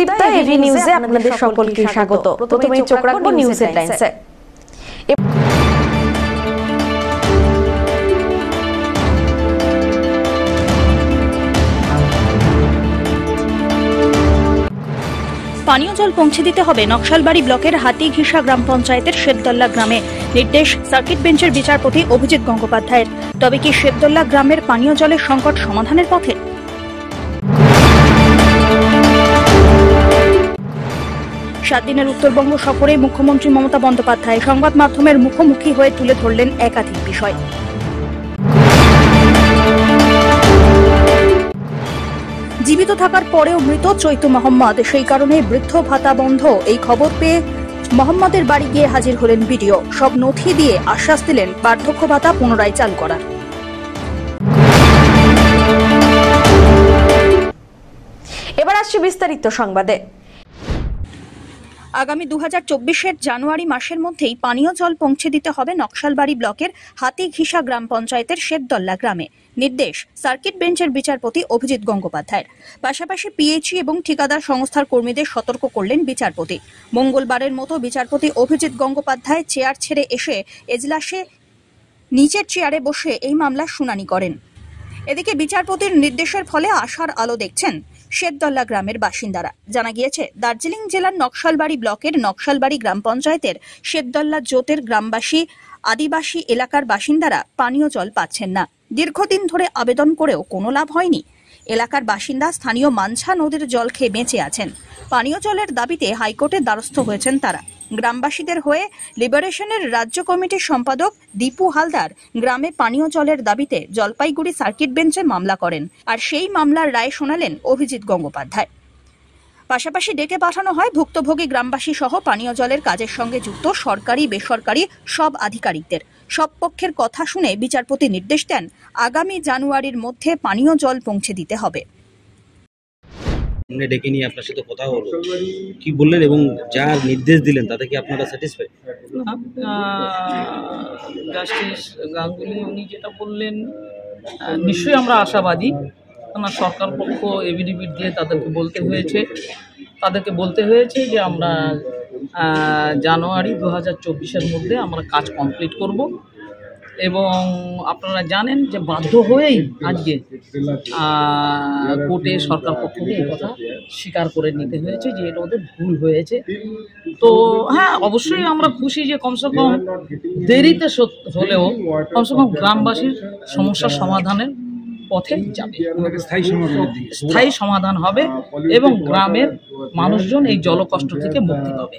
Sudipta, AV নিউজে আপনাদের সকলকে স্বাগত। প্রথমেই চোখ রাখবো নিউজ হেডলাইন্সে। পানীয় জল পৌঁছে দিতে হবে নকশালবাড়ি ব্লকের হাতিঘিসা গ্রাম পঞ্চায়েতের শেবদল্লা গ্রামে। নির্দেশ সার্কিট বেঞ্চের বিচারপতি অভিজিৎ গঙ্গোপাধ্যায়ের। তবে কি শেবদল্লা গ্রামের পানীয় জলের সংকট সমাধানের পথে? 7 দিনের উত্তরবঙ্গ সফরে মুখ্যমন্ত্রী মমতা বন্দ্যোপাধ্যায় সংবাদ মাধ্যমের মুখোমুখি হয়ে তুলে ধরলেন একাধিক বিষয়। জীবিত থাকার পরেও মৃত চৈতু মোহাম্মদ, সেই কারণে বৃদ্ধ ভাতা বন্ধ। এই খবর পেয়ে মোহাম্মদের বাড়ি গিয়ে হাজির হলেন বিডিও। সব নথি দিয়ে আশ্বাস দিলেন বার্ধক্য ভাতা পুনরায় চালু করার। এবার আসছে বিস্তারিত সংবাদে। আগামী 2024-এর জানুয়ারি মাসের মধ্যেই পানীয় জল পৌঁছে দিতে হবে নকশালবাড়ি ব্লকের হাতিঘিসা গ্রাম পঞ্চায়েতের শেবদল্লা গ্রামে। নির্দেশ সার্কিট বেঞ্চের বিচারপতি অভিজিৎ গঙ্গোপাধ্যায়ের। পাশাপাশি পিএইচই এবং ঠিকাদার সংস্থার কর্মীদের সতর্ক করলেন বিচারপতি। মঙ্গলবারের মতো বিচারপতি অভিজিৎ গঙ্গোপাধ্যায় চেয়ার ছেড়ে এসে এজলাসে নিচের চেয়ারে বসে এই মামলার শুনানি করেন। এদিকে বিচারপতির নির্দেশের ফলে আশার আলো দেখছেন শেবদল্লা গ্রামের বাসিন্দারা। জানা গিয়েছে, দার্জিলিং জেলার নকশালবাড়ি ব্লকের নকশালবাড়ি গ্রাম পঞ্চায়েতের শেবদল্লা জোতের গ্রামবাসী আদিবাসী এলাকার বাসিন্দারা পানীয় জল পাচ্ছেন না। দীর্ঘদিন ধরে আবেদন করেও কোনো লাভ হয়নি। এলাকার বাসিন্দা স্থানীয় মানছা নদীর জল খেয়ে বেঁচে আছেন। পানীয় জলের দাবিতে হাইকোর্টের দ্বারস্থ হয়েছেন তারা। গ্রামবাসীদের হয়ে লিবারেশনের রাজ্য কমিটির সম্পাদক দীপু হালদার গ্রামে পানীয় জলের দাবিতে জলপাইগুড়ি সার্কিট বেঞ্চে মামলা করেন, আর সেই মামলার রায় শোনালেন অভিজিৎ গঙ্গোপাধ্যায়। পাশাপাশি ডেকে পাঠানো হয় ভুক্তভোগী গ্রামবাসী সহ পানীয় জলের কাজের সঙ্গে যুক্ত সরকারি বেসরকারি সব আধিকারিকদের। সব পক্ষের কথা শুনে বিচারপতি নির্দেশ দেন আগামী জানুয়ারির মধ্যে পানীয় জল পৌঁছে দিতে হবে। ডেকে নিয়ে আপনার সাথে কথা হলো, কি বললেন এবং যা নির্দেশ দিলেন তাতে কি আপনারা স্যাটিসফাই? জাস্টিস গাঙ্গুলি উনি যেটা বললেন নিশ্চয়ই আমরা আশাবাদী। আমার সরকার পক্ষ এভিডেভিট দিয়ে তাদেরকে বলতে হয়েছে যে আমরা জানুয়ারি 2024-এর মধ্যে আমরা কাজ কমপ্লিট করব। এবং আপনারা জানেন যে বাধ্য হয়েই আজকে কোর্টে সরকার পক্ষকে এই কথা স্বীকার করে নিতে হয়েছে যে এটা ওদের ভুল হয়েছে। তো হ্যাঁ, অবশ্যই আমরা খুশি যে কমসে কম দেরিতে হলেও কমসে কম গ্রামবাসীর সমস্যার সমাধানের পথে যাবে, স্থায়ী সমাধান হবে এবং গ্রামের মানুষজন এই জলকষ্ট থেকে মুক্তি পাবে।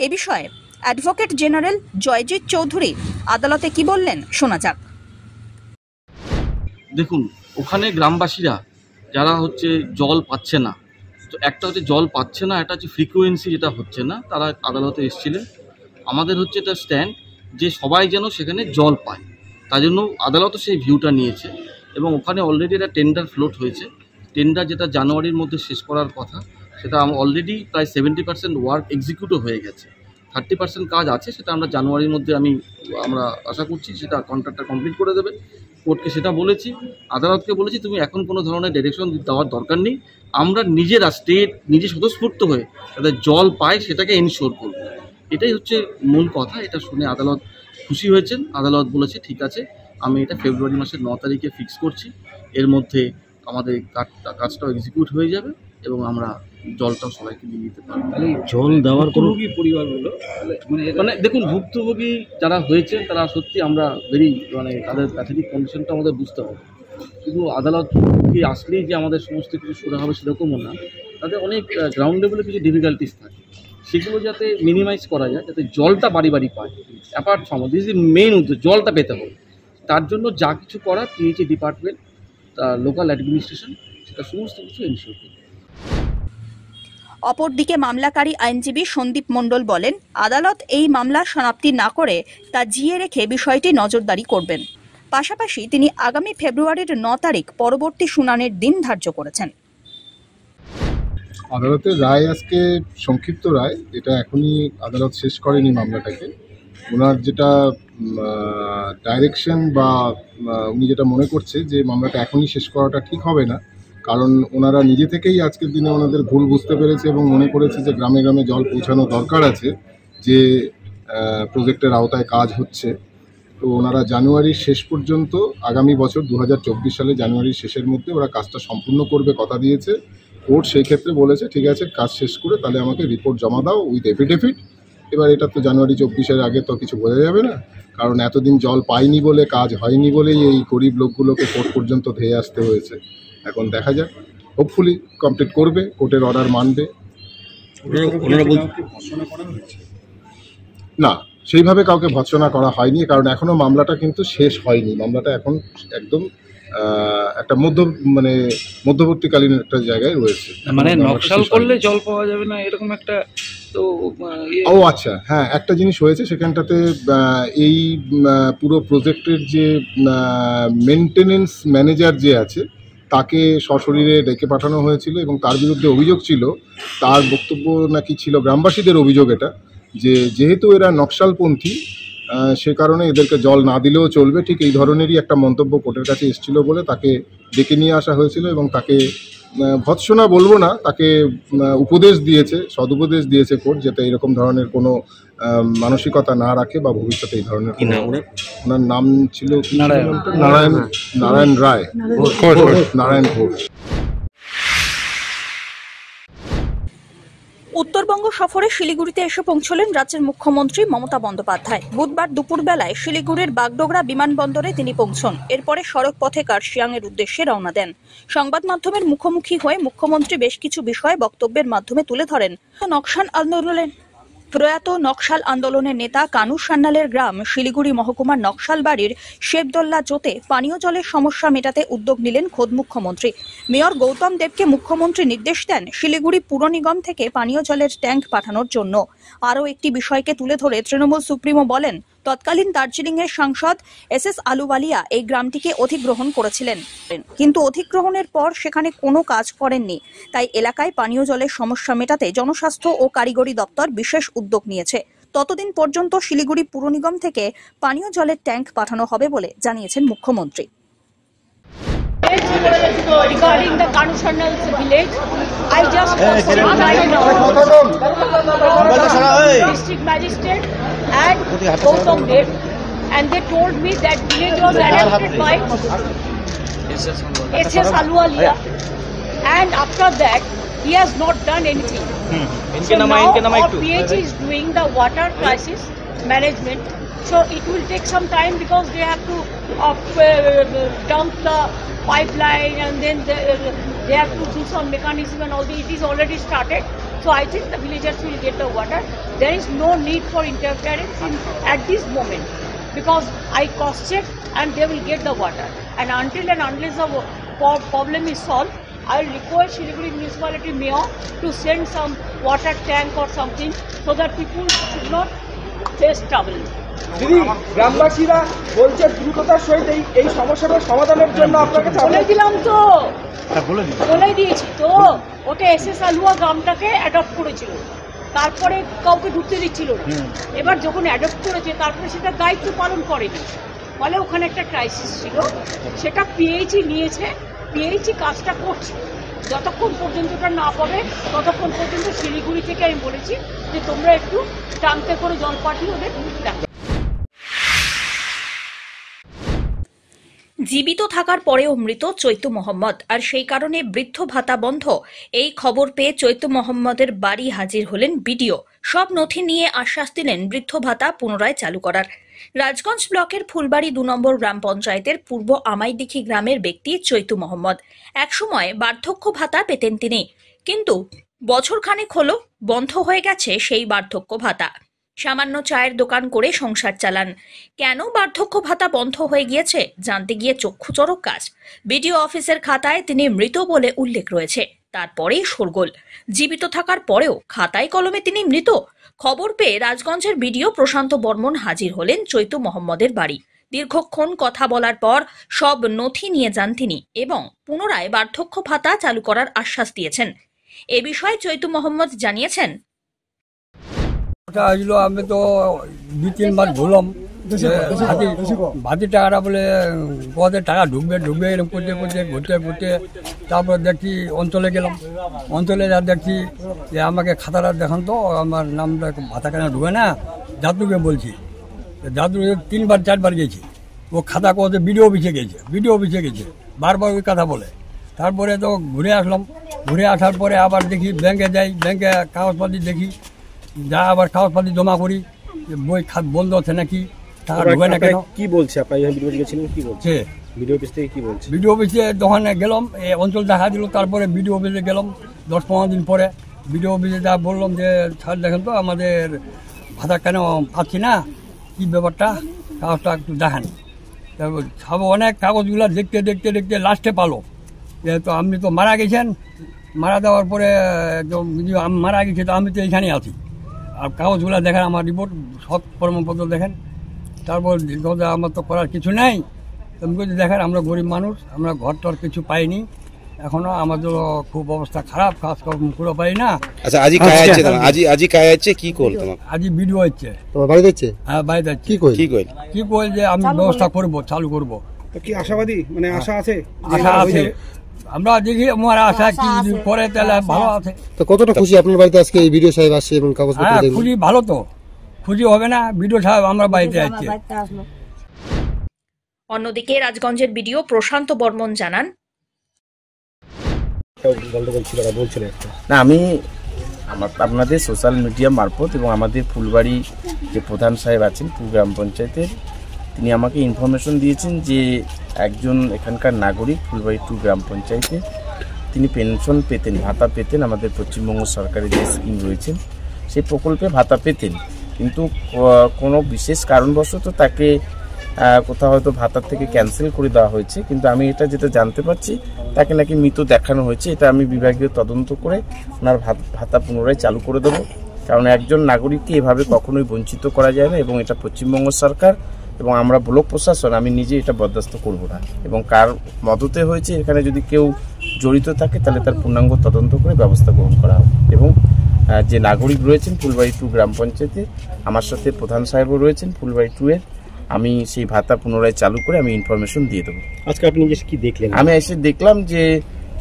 এ বিষয়ে অ্যাডভোকেট জেনারেল জয়জিৎ চৌধুরী আদালতে কি বললেন শোনা যাক। দেখুন, ওখানে গ্রামবাসীরা যারা জল পাচ্ছে না, তো একটা জল পাচ্ছে না, একটা ফ্রিকোয়েন্সি যেটা হচ্ছে না, তারা আদালতে এসেছিলেন। আমাদের এটা স্ট্যান্ড যে সবাই যেন সেখানে জল পায়, তার জন্য আদালতও সেই ভিউটা নিয়েছে। এবং ওখানে অলরেডি একটা টেন্ডার ফ্লোট হয়েছে। টেন্ডার যেটা জানুয়ারির মধ্যে শেষ করার কথা, সেটা অলরেডি প্রায় 70% ওয়ার্ক এক্সিকিউটও হয়ে গেছে। 30% কাজ আছে, সেটা আমরা জানুয়ারির মধ্যে আমরা আশা করছি সেটা কন্ট্রাক্টটা কমপ্লিট করে দেবে। কোর্টকে সেটা বলেছি, আদালতকে বলেছি তুমি এখন কোনো ধরনের ডিরেকশন দেওয়ার দরকার নেই, আমরা নিজেরা নিজে স্বতঃস্ফূর্ত হয়ে যাতে জল পায় সেটাকে এনশিওর করব। এটাই মূল কথা। এটা শুনে আদালত খুশি হয়েছেন। আদালত বলেছে ঠিক আছে, আমি এটা ফেব্রুয়ারি মাসের 9 তারিখে ফিক্স করছি, এর মধ্যে আমাদের কাজটাও এক্সিকিউট হয়ে যাবে এবং আমরা জলটাও সবাইকে দিয়ে দিতে পারবো। জল দেওয়ার কোনো পরিবারগুলো দেখুন, ভুক্তভোগী যারা হয়েছে তারা সত্যি আমরা তাদের প্যাথেটিক কন্ডিশনটা আমাদের বুঝতে হবে। শুধু আদালত কি আসলেই যে আমাদের সমস্ত কিছু শুরু হবে সেরকমও না, তাদের অনেক গ্রাউন্ড লেভেলে কিছু ডিফিকাল্টিস থাকে, সেগুলো যাতে মিনিমাইজ করা যায়, যাতে জলটা বাড়ি বাড়ি পায়। Apart from this is main উদ্দেশ্য, জলটা পেতে হবে। তার জন্য যা কিছু করার পিএইচই ডিপার্টমেন্ট, লোকাল অ্যাডমিনিস্ট্রেশন, সেটা সমস্ত কিছু এনশিওর করবে। অপরদিকে মামলাকারী আইনজীবী সন্দীপ মণ্ডল বলেন, আদালত এই মামলার সমাপ্তি না করে তা জিয়ে রেখে বিষয়টি নজরদারি করবেন। পাশাপাশি তিনি আগামী ফেব্রুয়ারির 9 তারিখ পরবর্তী শুনানির দিন ধার্য করেছেন। আদালতের রায় আজকে সংক্ষিপ্ত রায়, এটা এখনই আদালত শেষ করেনি মামলাটাকে। ওনার যেটা ডাইরেকশন বা উনি যেটা মনে করছে যে মামলাটা এখনই শেষ করাটা ঠিক হবে না, কারণ ওনারা নিজে থেকেই আজকের দিনে ওনাদের ভুল বুঝতে পেরেছে এবং মনে করেছে যে গ্রামে গ্রামে জল পৌঁছানো দরকার আছে, যে প্রজেক্টের আওতায় কাজ হচ্ছে। তো ওনারা জানুয়ারির শেষ পর্যন্ত, আগামী বছর 2024 সালে জানুয়ারির শেষের মধ্যে ওরা কাজটা সম্পূর্ণ করবে কথা দিয়েছে। কোর্ট সেই ক্ষেত্রে বলেছে ঠিক আছে, কাজ শেষ করে তাহলে আমাকে রিপোর্ট জমা দাও উইথ এফিডেভিট। এবার এটা তো জানুয়ারি 24-এর আগে তো কিছু বোঝা যাবে না, কারণ এতদিন জল পাইনি বলে, কাজ হয়নি বলেই এই গরিব লোকগুলোকে কোর্ট পর্যন্ত ধেয়ে আসতে হয়েছে। এখন দেখা যাক, হোপফুলি কমপ্লিট করবে, কোর্টের অর্ডার মানবে। না, সেইভাবে কাউকে ভৎসনা করা হয়নি, কারণ এখনো মামলাটা কিন্তু শেষ হয়নি। মামলাটা এখন একদম একটা মধ্যবর্তীকালীন একটা জায়গায় রয়েছে। মানে নকশাল করলে জল পাওয়া যাবে না এরকম একটা তো ও আচ্ছা, হ্যাঁ, একটা জিনিস হয়েছে সেখানটাতে, এই পুরো প্রজেক্টের যে মেনটেনেন্স ম্যানেজার যে আছে তাকে সশরীরে ডেকে পাঠানো হয়েছিল এবং তার বিরুদ্ধে অভিযোগ ছিল। তার বক্তব্য নাকি ছিল, গ্রামবাসীদের অভিযোগ এটা, যে যেহেতু এরা নকশালপন্থী সে কারণে এদেরকে জল না দিলেও চলবে। ঠিক এই ধরনেরই একটা মন্তব্য কোর্টের কাছে এসেছিল বলে তাকে ডেকে নিয়ে আসা হয়েছিল এবং তাকে ভৎসনা বলবো না, তাকে উপদেশ দিয়েছে, সদুপদেশ দিয়েছে কোর্ট, যাতে এরকম ধরনের কোনো মানসিকতা না রাখে বা ভবিষ্যতে এই ধরনের। ওনার নাম ছিল নারায়ণ রায়, নারায়ণ ঘোষ। উত্তরবঙ্গ সফরে শিলিগুড়িতে এসে পৌঁছলেন রাজ্যের মুখ্যমন্ত্রী মমতা বন্দ্যোপাধ্যায়। বুধবার দুপুরবেলায় শিলিগুড়ির বাগডোগরা বিমানবন্দরে তিনি পৌঁছন। এরপরে সড়ক পথে কার্শিয়াংয়ের উদ্দেশ্যে রওনা দেন। সংবাদ মাধ্যমের মুখোমুখি হয়ে মুখ্যমন্ত্রী বেশ কিছু বিষয় বক্তব্যের মাধ্যমে তুলে ধরেন। প্রয়াত নকশাল আন্দোলনের নেতা কানু সান্যালের গ্রাম শিলিগুড়ি মহকুমার নকশালবাড়ির শেবদল্লা জোতে পানীয় জলের সমস্যা মেটাতে উদ্যোগ নিলেন খোদ মুখ্যমন্ত্রী। মেয়র গৌতম দেবকে মুখ্যমন্ত্রী নির্দেশ দেন শিলিগুড়ি পুর নিগম থেকে পানীয় জলের ট্যাঙ্ক পাঠানোর জন্য। আরও একটি বিষয়কে তুলে ধরে তৃণমূল সুপ্রিমো বলেন, তৎকালীন দার্জিলিংয়ের সাংসদ SS আলুওয়ালিয়া এই গ্রামটিকে অধিগ্রহণ করেছিলেন, কিন্তু অধিগ্রহণের পর সেখানে কোনো কাজ করেননি। তাই এলাকায় পানীয় জলের সমস্যা মেটাতে জনস্বাস্থ্য ও কারিগরি দপ্তর বিশেষ উদ্যোগ নিয়েছে। ততদিন পর্যন্ত শিলিগুড়ি পুর নিগম থেকে পানীয় জলের ট্যাঙ্ক পাঠানো হবে বলে জানিয়েছেন মুখ্যমন্ত্রী। Regarding the Kanu Sannal's village, I just district magistrate and Gautam Dev, and they told me that village was adapted by SS Aluwalia, and after that he has not done anything. So now our PH is doing the water crisis management. So it will take some time because they have to dump the pipeline and then they have to do some mechanism and all. It is already started. So I think the villagers will get the water. There is no need for interference at this moment because I cross-check and they will get the water. And until and unless the problem is solved, I will request Shiliguri Municipality Mayor to send some water tank or something so that people should not face trouble. দিদি, গ্রামবাসীরা বলছে দ্রুততার সহিত এই সমস্যাটা সমাধানের জন্য আপনাকে বলে দিলাম তো, বলে দিয়েছি তো। ওটা SS আলুয়া গ্রামটাকে অ্যাডপ্ট করেছিল, তারপরে কাউকে ঢুকতে দিচ্ছিল না। এবার যখন অ্যাডপ্ট করেছে তারপরে সেটা দায়িত্ব পালন করেনি, ফলে ওখানে একটা ক্রাইসিস ছিল। সেটা PH নিয়েছে, PH কাজটা করছে। যতক্ষণ পর্যন্ত ওটা না পাবে ততক্ষণ পর্যন্ত শিলিগুড়ি থেকে আমি বলেছি যে তোমরা একটু ট্যাঙ্কে করে জল পাঠিয়ে ওদের দেখো। জীবিত থাকার পরেও মৃত চৈতু মোহাম্মদ, আর সেই কারণে বৃদ্ধ ভাতা বন্ধ। এই খবর পেয়ে চৈতু মোহাম্মদের বাড়ি হাজির হলেন বিডিও। সব নথি নিয়ে আশ্বাস দিলেন বৃদ্ধ ভাতা পুনরায় চালু করার। রাজগঞ্জ ব্লকের ফুলবাড়ি 2 নম্বর গ্রাম পঞ্চায়েতের পূর্ব আমাইদিঘি গ্রামের ব্যক্তি চৈতু মোহাম্মদ। একসময় বার্ধক্য ভাতা পেতেন তিনি, কিন্তু বছরখানেক হলো বন্ধ হয়ে গেছে সেই বার্ধক্য ভাতা। সামান্য চায়ের দোকান করে সংসার চালান। কেন বার্ধক্য ভাতা বন্ধ হয়ে গিয়েছে জানতে গিয়ে চক্ষুচড়ক কাজ। বিডিও অফিসের খাতায় তিনি মৃত বলে উল্লেখ রয়েছে। তারপরেই শোরগোল। জীবিত থাকার পরেও খাতায় কলমে তিনি মৃত। খবর পেয়ে রাজগঞ্জের বিডিও প্রশান্ত বর্মন হাজির হলেন চৈতু মোহাম্মদের বাড়ি। দীর্ঘক্ষণ কথা বলার পর সব নথি নিয়ে যান তিনি এবং পুনরায় বার্ধক্য ভাতা চালু করার আশ্বাস দিয়েছেন। এ বিষয়ে চৈতু মোহাম্মদ জানিয়েছেন, আসলো, আমি তো 2-3 বার ঘুরলাম ভাতির টাকাটা বলে কদের টাকা ঢুকবে এরকম করতে ঘুরতে তারপর দেখছি অঞ্চলে গেলাম। অঞ্চলে যা দেখছি যে আমাকে খাতাটা দেখান তো, আমার নামটা ভাতা কেন ঢুকে না। দাদুকে বলছি, দাদুকে 3-4 গেছি। ও খাতা কতে বিডিও অফিসে গেছে বারবার ওই কথা বলে। তারপরে তো ঘুরে আসলাম। ঘুরে আসার পরে আবার দেখি ব্যাংকে যাই, ব্যাংকে কাগজপাতি দেখি, যা আবার কাগজপাতি জমা করি, বই বন্ধ আছে নাকি, টাকা ঢুকে না কেন। কি বলছে আপনারা ভিডিও গেছিলেন, কি বলছে ভিডিও অফিস থেকে, কি বলছে? বিডিও অফিসে যখন গেলাম, অঞ্চল দেখা দিল, তারপরে বিডিও অফিসে গেলাম 10-15 দিন পরে। বিডিও অফিসে যা বললাম যে স্যার দেখেন তো আমাদের ভাতা কেন পাচ্ছি না, কী ব্যাপারটা, কাগজটা একটু দেখান। তারপর সব অনেক কাগজগুলো দেখতে লাস্টে পালো যে তো আপনি তো মারা গেছেন, মারা দেওয়ার পরে মারা গেছে তো আমি তো এইখানে আছি। আর কাগজগুলো দেখেন, আমার রিপোর্ট সব কর্মপত্র দেখেন। তারপর আমার তো করার কিছু নেই। আমি বলছি দেখেন আমরা গরিব মানুষ, আমরা ঘর কিছু পাইনি এখনো, আমাদের খুব অবস্থা খারাপ, কাজকর্ম করে পাই না। আচ্ছা আজি কাজ আছে, আজি কাজ আছে, কি কল তোমার? আজি ভিডিও হচ্ছে তোমার বাড়িতে হচ্ছে? হ্যাঁ বাড়িতে হচ্ছে। কি কই যে আমি ব্যবস্থা করব, চালু করব। কি আশাবাদী, মানে আশা আছে? আশা আছে, আমরা দেখি আমার আশা কি করে তাহলে ভালো আছে। তো কতটা খুশি আপনার বাড়িতে আজকে এই ভিডিও সাহেব আসছে এবং কাগজপত্র দেখুন? খুশি, ভালো তো খুশি হবে না, ভিডিও সাহেব আমরা বাড়িতে আসছে। অন্যদিকে রাজগঞ্জের বিডিও প্রশান্ত বর্মন জানান, না আমি আপনাদের সোশ্যাল মিডিয়া মারফত এবং আমাদের ফুলবাড়ি যে প্রধান সাহেব আছেন গ্রাম পঞ্চায়েতের, তিনি আমাকে ইনফরমেশন দিয়েছেন যে একজন এখানকার নাগরিক ফুলবাড়ি 2 গ্রাম পঞ্চায়েতে তিনি পেনশন পেতেন, ভাতা পেতেন, আমাদের পশ্চিমবঙ্গ সরকারের যে স্কিম রয়েছে সেই প্রকল্পে ভাতা পেতেন, কিন্তু কোনো বিশেষ কারণবশত তাকে কোথাও হয়তো ভাতার থেকে ক্যান্সেল করে দেওয়া হয়েছে। কিন্তু আমি এটা যেটা জানতে পারছি তাকে নাকি মৃত দেখানো হয়েছে। এটা আমি বিভাগীয় তদন্ত করে ওনার ভাতা পুনরায় চালু করে দেবো, কারণ একজন নাগরিককে এভাবে কখনোই বঞ্চিত করা যায় না এবং এটা পশ্চিমবঙ্গ সরকার এবং আমরা ব্লক প্রশাসন, আমি নিজে এটা বরদাস্ত করব না। এবং কার মদতে হয়েছে এখানে যদি কেউ জড়িত থাকে তাহলে তার পূর্ণাঙ্গ তদন্ত করে ব্যবস্থা গ্রহণ করা হবে। এবং যে নাগরিক রয়েছেন ফুলবাড়ি 2 গ্রাম পঞ্চায়েতে, আমার সাথে প্রধান সাহেবও রয়েছেন ফুলবাড়ি 2 এর, আমি সেই ভাতা পুনরায় চালু করে আমি ইনফরমেশন দিয়ে দেবো। আজকে আপনি এসে কি দেখলেন? আমি এসে দেখলাম যে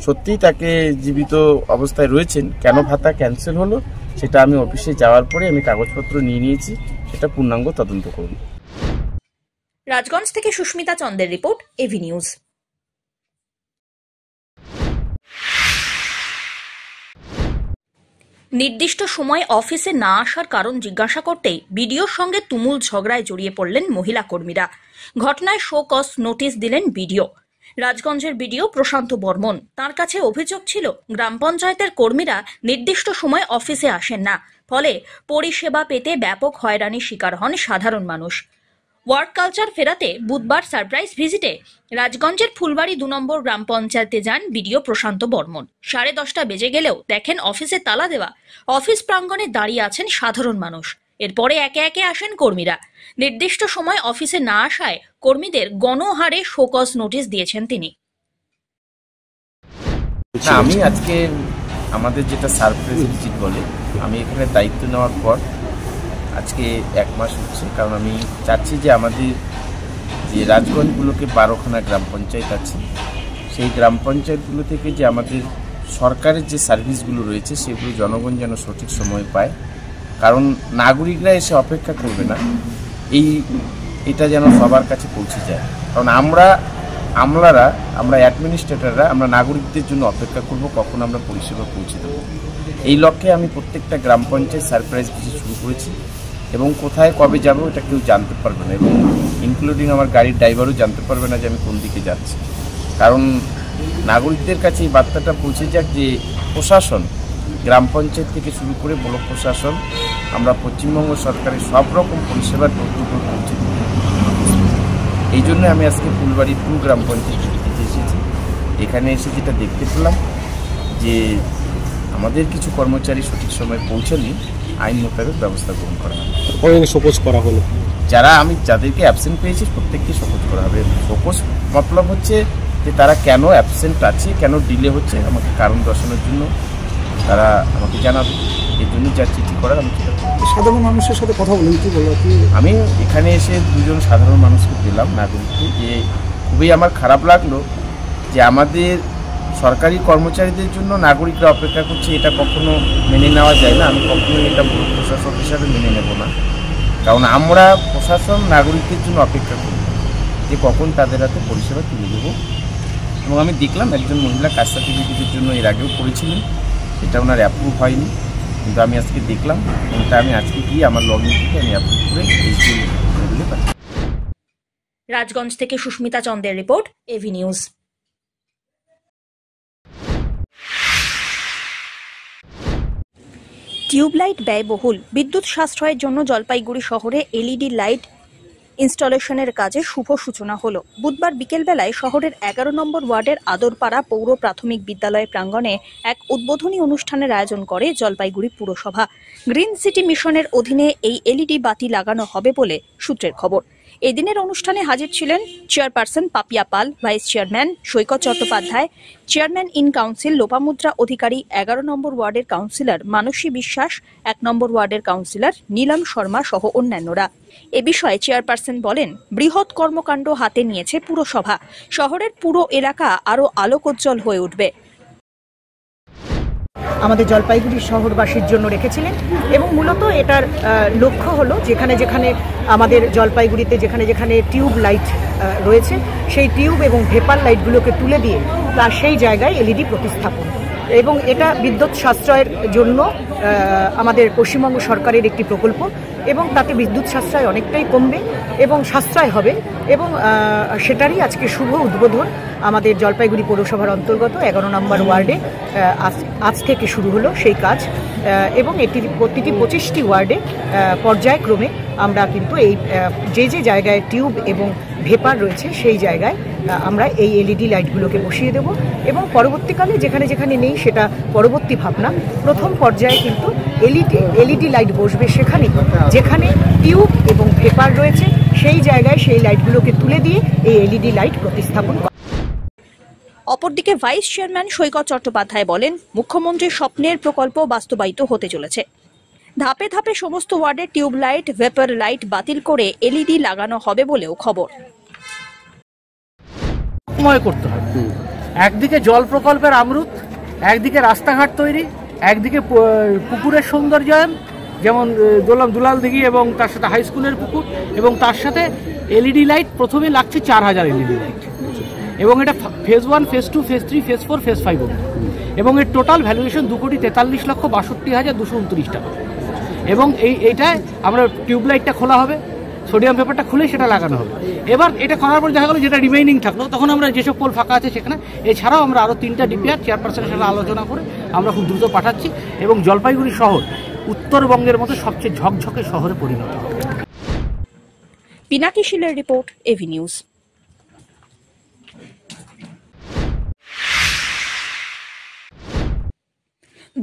সত্যিই তাকে জীবিত অবস্থায় রয়েছেন। কেন ভাতা ক্যান্সেল হলো সেটা আমি অফিসে যাওয়ার পরে আমি কাগজপত্র নিয়ে নিয়েছি, সেটা পূর্ণাঙ্গ তদন্ত করব। রাজগঞ্জ থেকে সুস্মিতা চন্দের রিপোর্ট, এভি নিউজ। নির্দিষ্ট সময় অফিসে না আসার কারণ জিজ্ঞাসা করতেই বিডিওর সঙ্গে তুমুল ঝগড়ায় জড়িয়ে পড়লেন মহিলা কর্মীরা। ঘটনায় শো কজ নোটিশ দিলেন বিডিও। রাজগঞ্জের বিডিও প্রশান্ত বর্মন, তার কাছে অভিযোগ ছিল গ্রাম পঞ্চায়েতের কর্মীরা নির্দিষ্ট সময় অফিসে আসেন না, ফলে পরিষেবা পেতে ব্যাপক হয়রানির শিকার হন সাধারণ মানুষ। ওয়ার্ক কালচার ফেরাতে বুধবার সারপ্রাইজ ভিজিটে রাজগঞ্জের ফুলবাড়ি 2 নম্বর গ্রাম পঞ্চায়েতে যান বিডিও প্রশান্ত বর্মন। 10:30 বেজে গেলেও দেখেন অফিসে তালা দেওয়া, অফিস প্রাঙ্গণে দাঁড়িয়ে আছেন সাধারণ মানুষ। এরপরে একে একে আসেন কর্মীরা। নির্দিষ্ট সময় অফিসে না আসায় কর্মীদের গণহারে শোকজ নোটিশ দিয়েছেন তিনি। আমি আজকে আমাদের যেটা সারপ্রাইজ ভিজিট বলে, আমি এখানে দায়িত্ব নেওয়ার পর আজকে 1 মাস হচ্ছে, কারণ আমি চাচ্ছি যে আমাদের যে রাজগঞ্জগুলোকে 12খানা গ্রাম পঞ্চায়েত আছে, সেই গ্রাম পঞ্চায়েতগুলো থেকে যে আমাদের সরকারের যে সার্ভিসগুলো রয়েছে সেগুলো জনগণ যেন সঠিক সময় পায়। কারণ নাগরিকরা এসে অপেক্ষা করবে না, এটা যেন সবার কাছে পৌঁছে যায়। কারণ আমরা অ্যাডমিনিস্ট্রেটররা আমরা নাগরিকদের জন্য অপেক্ষা করব কখন আমরা পরিষেবা পৌঁছে দেবো। এই লক্ষ্যে আমি প্রত্যেকটা গ্রাম পঞ্চায়েত সারপ্রাইজ ভিজিট শুরু করেছি এবং কোথায় কবে যাবো এটা কেউ জানতে পারবে না, এবং ইনক্লুডিং আমার গাড়ির ড্রাইভারও জানতে পারবে না যে আমি কোন দিকে যাচ্ছি। কারণ নাগরিকদের কাছে এই বার্তাটা পৌঁছে যাক যে প্রশাসন, গ্রাম পঞ্চায়েত থেকে শুরু করে ব্লক প্রশাসন, আমরা পশ্চিমবঙ্গ সরকারের সব রকম পরিষেবার বক্তব্য পৌঁছে দিই। এই জন্য আমি আজকে ফুলবাড়ি 2 গ্রাম পঞ্চায়েত এসেছি। এখানে এসে যেটা দেখতে পেলাম যে আমাদের কিছু কর্মচারী সঠিক সময় পৌঁছালে আইন মোতাবেক ব্যবস্থা গ্রহণ করা হবে। শোকজ করা হলো, যাদেরকে অ্যাবসেন্ট পেয়েছি প্রত্যেককে শোকজ করা হবে। শোকজ মতলব হচ্ছে যে তারা কেন অ্যাবসেন্ট আছে, কেন ডিলে হচ্ছে, আমাকে কারণ দর্শানোর জন্য তারা আমাকে জানাবে। এর জন্য যা চিঠি করার আমি সেটা করব। সাধারণ মানুষের সাথে কথা বলেন, কি বলো? আমি এখানে এসে দুজন সাধারণ মানুষকে পেলাম, নাগরিককে, যে খুবই আমার খারাপ লাগলো যে আমাদের সরকারি কর্মচারীদের জন্য নাগরিকরা অপেক্ষা করছে, এটা কখনো মেনে নেওয়া যায় না। আমি কখনোই এটা প্রশাসক হিসাবে মেনে নেব না, কারণ আমরা প্রশাসন নাগরিকদের জন্য অপেক্ষা করি যে কখন তাদের হাতে পরিষেবা তুলে দেবো। এবং আমি দেখলাম একজন মহিলা কাস্ট সার্টিফিকেটের জন্য এর আগেও করেছিলেন, সেটা ওনার অ্যাপ্রুভ হয়নি, কিন্তু আমি আজকে দেখলাম, এটা আমি আজকে গিয়ে আমার লগ ইন থেকে আমি অ্যাপ্রুভ করে এইচডি পাচ্ছি। রাজগঞ্জ থেকে সুস্মিতা চন্দ্রের রিপোর্ট, এভি নিউজ। টিউবলাইট ব্যয়বহুল, বিদ্যুৎ সাশ্রয়ের জন্য জলপাইগুড়ি শহরে এলইডি লাইট ইনস্টলেশনের কাজে শুভ সূচনা হলো। বুধবার বিকেলবেলায় শহরের 11 নম্বর ওয়ার্ডের আদরপাড়া পৌর প্রাথমিক বিদ্যালয় প্রাঙ্গণে এক উদ্বোধনী অনুষ্ঠানের আয়োজন করে জলপাইগুড়ি পুরসভা। গ্রিন সিটি মিশনের অধীনে এই এলইডি বাতি লাগানো হবে বলে সূত্রের খবর। এদিনের অনুষ্ঠানে হাজির ছিলেন chairperson Papiya Pal, vice chairman Saikat Chattopadhyay, chairman in council Lopamudra Adhikari, 11 নম্বর ওয়ার্ডের কাউন্সিলর মানসী বিশ্বাস, 1 নম্বর ওয়ার্ডের কাউন্সিলর নীলম শর্মা সহ অন্যান্যরা। এ বিষয়ে চেয়ারপারসন বলেন, বৃহৎ কর্মকাণ্ড হাতে নিয়েছে পুরসভা, শহরের পুরো এলাকা আরও আলোকোজ্জ্বল হয়ে উঠবে। আমাদের জলপাইগুড়ি শহরবাসীর জন্য রেখেছিলেন এবং মূলত এটার লক্ষ্য হলো যেখানে যেখানে আমাদের জলপাইগুড়িতে যেখানে যেখানে টিউব লাইট রয়েছে সেই টিউব এবং ভেপার লাইটগুলোকে তুলে দিয়ে তার সেই জায়গায় এলইডি প্রতিস্থাপন, এবং এটা বিদ্যুৎ সাশ্রয়ের জন্য আমাদের পশ্চিমবঙ্গ সরকারের একটি প্রকল্প, এবং তাতে বিদ্যুৎ সাশ্রয় অনেকটাই কমবে এবং সাশ্রয় হবে, এবং সেটারই আজকে শুভ উদ্বোধন আমাদের জলপাইগুড়ি পৌরসভার অন্তর্গত 11 নম্বর ওয়ার্ডে আজ থেকে শুরু হলো সেই কাজ, এবং এটির প্রতিটি 25টি ওয়ার্ডে পর্যায়ক্রমে আমরা কিন্তু এই যে যে জায়গায় টিউব এবং ভেপার রয়েছে সেই জায়গায় আমরা এই এলইডি লাইটগুলোকে বসিয়ে দেব, এবং পরবর্তীকালে যেখানে যেখানে নেই সেটা পরবর্তী ভাবনা। প্রথম পর্যায়ে কিন্তু এলইডি লাইট বসবে সেখানে যেখানে টিউব এবং ভেপার রয়েছে সেই জায়গায় সেই লাইটগুলোকে তুলে দিয়ে এই এলইডি লাইট প্রতিস্থাপন করা। অপরদিকে ভাইস চেয়ারম্যান সৈকত চট্টোপাধ্যায় বলেন, মুখ্যমন্ত্রীর স্বপ্নের প্রকল্প বাস্তবায়িত হতে চলেছে। ধাপে ধাপে সমস্ত ওয়ার্ডে টিউব লাইট, ভেপার লাইট বাতিল করে এলইডি লাগানো হবে বলেও খবর। করতে হবে, একদিকে জল প্রকল্পের আমরুত, একদিকে রাস্তাঘাট তৈরি, একদিকে পুকুরের সৌন্দর্যায়ন, যেমন দুলাল দিঘি এবং তার সাথে হাই স্কুলের পুকুর, এবং তার সাথে এলইডি লাইট প্রথমে লাগছে 4000 এলইডি লাইট, এবং এটা phase 1, phase 2, phase 3, phase 4, phase 5 এবং এর টোটাল ভ্যালুয়েশন 2,43,62,29 টাকা। এবং এইটায় আমরা টিউবলাইটটা খোলা হবে, সোডিয়াম পেপারটা খুলে সেটা লাগানো হবে। এবার এটা করার পর দেখা গেলো যেটা রিমেইনিং থাকলো তখন আমরা যেসব পোল ফাঁকা আছে সেখানে, এছাড়াও আমরা আরও 3টা ডিপিআর চেয়ারপারসনের সাথে আলোচনা করে আমরা খুব দ্রুত পাঠাচ্ছি, এবং জলপাইগুড়ি শহর উত্তরবঙ্গের মধ্যে সবচেয়ে ঝকঝকে শহরে পরিণত হবে। পিনাকি শিলের রিপোর্ট, এভি নিউজ।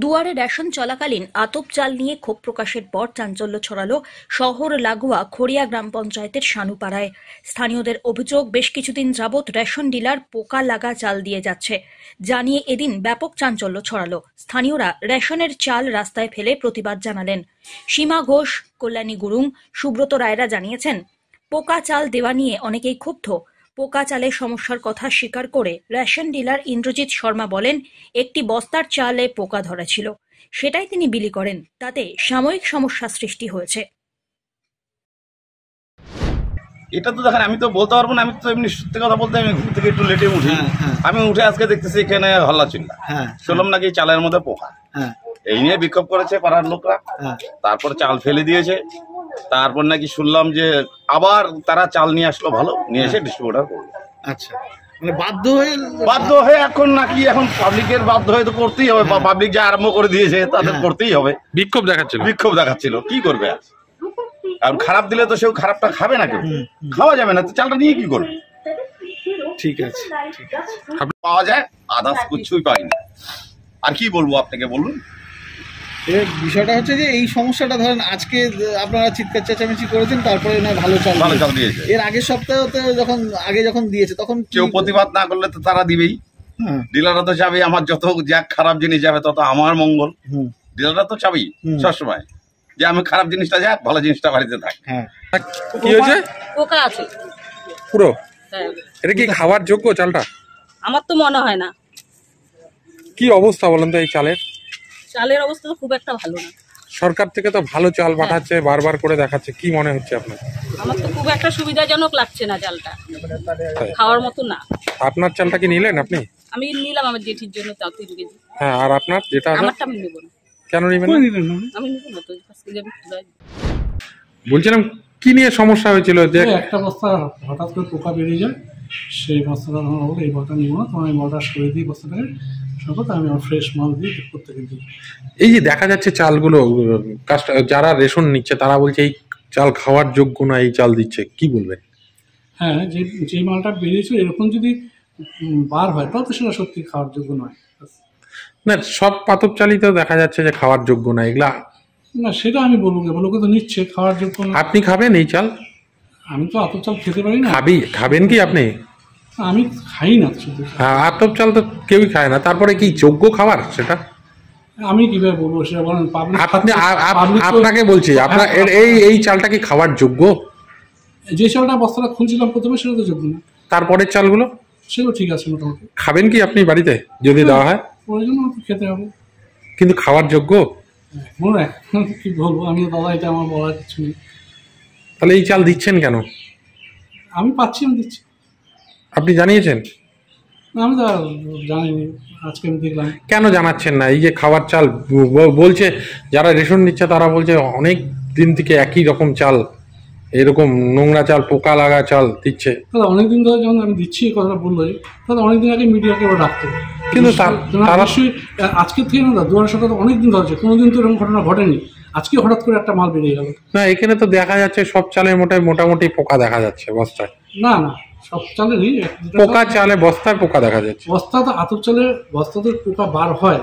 দুয়ারে রেশন চলাকালীন আতপ চাল নিয়ে ক্ষোভ প্রকাশের পর চাঞ্চল্য ছড়ালো শহর লাগোয়া খড়িয়া গ্রাম পঞ্চায়েতের শানুপাড়ায়। স্থানীয়দের অভিযোগ, বেশ কিছুদিন যাবৎ রেশন ডিলার পোকা লাগা চাল দিয়ে যাচ্ছে। জানিয়ে এদিন ব্যাপক চাঞ্চল্য ছড়ালো। স্থানীয়রা রেশনের চাল রাস্তায় ফেলে প্রতিবাদ জানালেন। সীমা ঘোষ, কল্যাণী গুরুং, সুব্রত রায়রা জানিয়েছেন, পোকা চাল দেওয়া নিয়ে অনেকেই ক্ষুব্ধ। পোকা চালের সমস্যার কথা স্বীকার করে রেশন ডিলার ইন্দ্রজিৎ শর্মা বলেন, একটি বস্তার চালে পোকা ধরেছিল, সেটাই তিনি বিলি করেন, তাতে সাময়িক সমস্যা সৃষ্টি হয়েছে। এটা তো দেখেন, আমি তো বলতে পারবো না, আমি তো এমনি সত্যি কথা বলতে আমি ঘুম থেকে একটু লেটে উঠি, আমি উঠে আজকে দেখতেছি এখানে হল্লা চিল্লা, শুনলাম নাকি চালের মধ্যে পোকা, এই নিয়ে বিক্ষোভ করেছে পাড়ার লোকরা, তারপর চাল ফেলে দিয়েছে, তারপর নাকি শুনলাম যে আবার তারা চাল নিয়ে আসলো, ভালো নিয়ে এসে ডিস্ট্রিবিউটার করলো। আচ্ছা, মানে বাধ্য হয়ে এখন নাকি এখন পাবলিকের বাধ্য হয়ে তো করতেই হবে, পাবলিক যা আরম্ভ করে দিয়েছে তাদের করতেই হবে। বিক্ষোভ দেখাচ্ছিল, কি করবে আর, কারণ খারাপ দিলে তো সেও খারাপটা খাবে না, কেউ খাওয়া যাবে না, তো চালটা নিয়ে কি করবে। ঠিক আছে, পাওয়া যায়, আদার্স কিছুই পাই না। আর কি বলবো আপনাকে, বলুন। বিষয়টা হচ্ছে যে এই সমস্যাটা ধরেন আজকে আপনারা চিৎকার চেঁচামেচি করেছেন, তারপরে না ভালো চাল দিয়েছে। এর আগের সপ্তাহে যখন দিয়েছে তখন কেউ প্রতিবাদ না করলে তো তারা দিবেই। ডিলাররা তো যাবে, আমার যত যা খারাপ জিনিস যাবে তত আমার মঙ্গল, ডিলাররা তো চাবি সবসময় যে আমি খারাপ জিনিসটা যাক, ভালো জিনিসটা বাড়িতে থাক। কি হয়েছে? পোকা আছে পুরো। হ্যাঁ। এটা কি খাওয়ার যোগ্য চালটা? আমার তো মনে হয় না। কি অবস্থা বলেন তো এই চালের? চালের অবস্থা তো খুব একটা ভালো না। সরকার থেকে তো ভালো চাল পাঠাচ্ছে, বারবার করে দেখাচ্ছে, কি মনে হচ্ছে আপনার? আমার তো খুব একটা সুবিধাজনক লাগছে না চালটা, খাওয়ার মতো না। আপনার চালটা কি নিলেন আপনি? আমি নিলাম আমার জেঠির জন্য তাও 3 কেজি। হ্যাঁ, আর আপনার যেটা আমারটা আমি নেব না। কেন নেবেন না? আমি নেব না তো, 5 কেজি আমি খুঁজাই। বলছিলাম কি নিয়ে সমস্যা হয়েছিল? যে একটা বস্তা হঠাৎ করে পোকা বেরিয়ে যায়, সেই বস্তাটা আমার বলে এই বস্তা নিব না, তোমার এই বলটা সরিয়ে দিই বস্তাটাকে, সর্বত আমি আমার ফ্রেশ মাল দিই প্রত্যেকে দিই। এই যে দেখা যাচ্ছে চালগুলো যারা রেশন নিচ্ছে তারা বলছে এই চাল খাওয়ার যোগ্য না, এই চাল দিচ্ছে, কি বলবেন? হ্যাঁ, যে মালটা বেরিয়েছিল এরকম যদি বার হয় তাহলে তো সেটা সত্যি খাওয়ার যোগ্য নয়। না, সব পাতপ চালই তো দেখা যাচ্ছে যে খাওয়ার যোগ্য না, এগুলা না সেটা আমি বলবো, লোকে তো নিচ্ছে খাওয়ার যোগ্য না। আপনি খাবেন এই চাল? আমি তো আতপ চাল খেতে পারি না। খাবেন কি আপনি? আমি খাই না শুধু। আতপ চাল তো কেউই খায় না, তারপরে কি যোগ্য খাবার সেটা? আমি কিভাবে বলবো সেটা বলেন? আপনাকে বলছি, আপনার এই চালটা কি খাওয়ার যোগ্য? যে চালটা বস্তাটা খুলছিলাম প্রথমে সেটা তো যোগ্য না। তারপরের চালগুলো সেগুলো ঠিক আছে মোটামুটি। খাবেন কি আপনি বাড়িতে যদি দেওয়া হয়? প্রয়োজন মতো খেতে হবে, কিন্তু খাওয়ার যোগ্য মনে কি বলবো আমি, দাদা এটা আমার বলার কিছু নেই। তাহলে এই চাল দিচ্ছেন কেন? আমি পাচ্ছি, আমি দিচ্ছি। আপনি জানিয়েছেন? আমি তো জানিনি, আজকে আমি দেখলাম। কেন জানাচ্ছেন না? এই যে খাওয়ার চাল বলছে, যারা রেশন নিচ্ছে তারা বলছে অনেক দিন থেকে একই রকম চাল, এরকম নোংরা চাল, পোকা লাগা চাল দিচ্ছে। দাদা অনেকদিন ধরে যখন আমি দিচ্ছি এই কথাটা বললো, দাদা অনেকদিন আগে মিডিয়াকে ওরা ডাকতো, কিন্তু আজকে থেকে না দাদা 2 সপ্তাহ অনেকদিন ধরেছে, কোনোদিন তো এরকম ঘটনা ঘটেনি, আজকে হঠাৎ করে একটা মাল বেরিয়ে গেল। না, এখানে তো দেখা যাচ্ছে সব চালের মোটামুটি পোকা দেখা যাচ্ছে বস্তায়। না না, সব চালেরই পোকা, চালে বস্তায় পোকা দেখা যাচ্ছে। বস্তা তো আতপ চালের বস্তাতে পোকা বার হয়,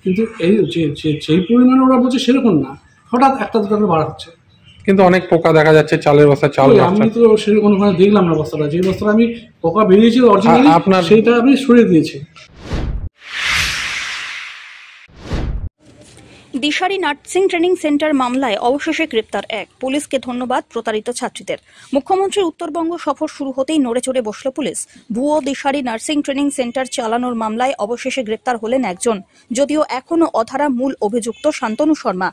কিন্তু এই যেই পরিমাণে ওরা বলছে সেরকম না, হঠাৎ একটা দুটো করে বার হচ্ছে। কিন্তু অনেক পোকা দেখা যাচ্ছে চালের বস্তা, চাল আমি তো সেরকম দেখলাম না বস্তাটা, যে বস্তাটা আমি পোকা বেরিয়েছিল অরিজিনালি আপনার সেইটা আমি সরিয়ে দিয়েছি। দিশারি নার্সিং ট্রেনিং সেন্টার মামলায় অবশেষে গ্রেপ্তার 1। পুলিশকে ধন্যবাদ প্রতারিত ছাত্রীদের। মুখ্যমন্ত্রীর উত্তরবঙ্গ সফর শুরু হতেই নড়ে চড়ে বসল পুলিশ। ভুয়ো দিশারি নার্সিং ট্রেনিং সেন্টার চালানোর মামলায় অবশেষে গ্রেপ্তার হলেন একজন, যদিও এখনও অধরা মূল অভিযুক্ত শান্তনু শর্মা।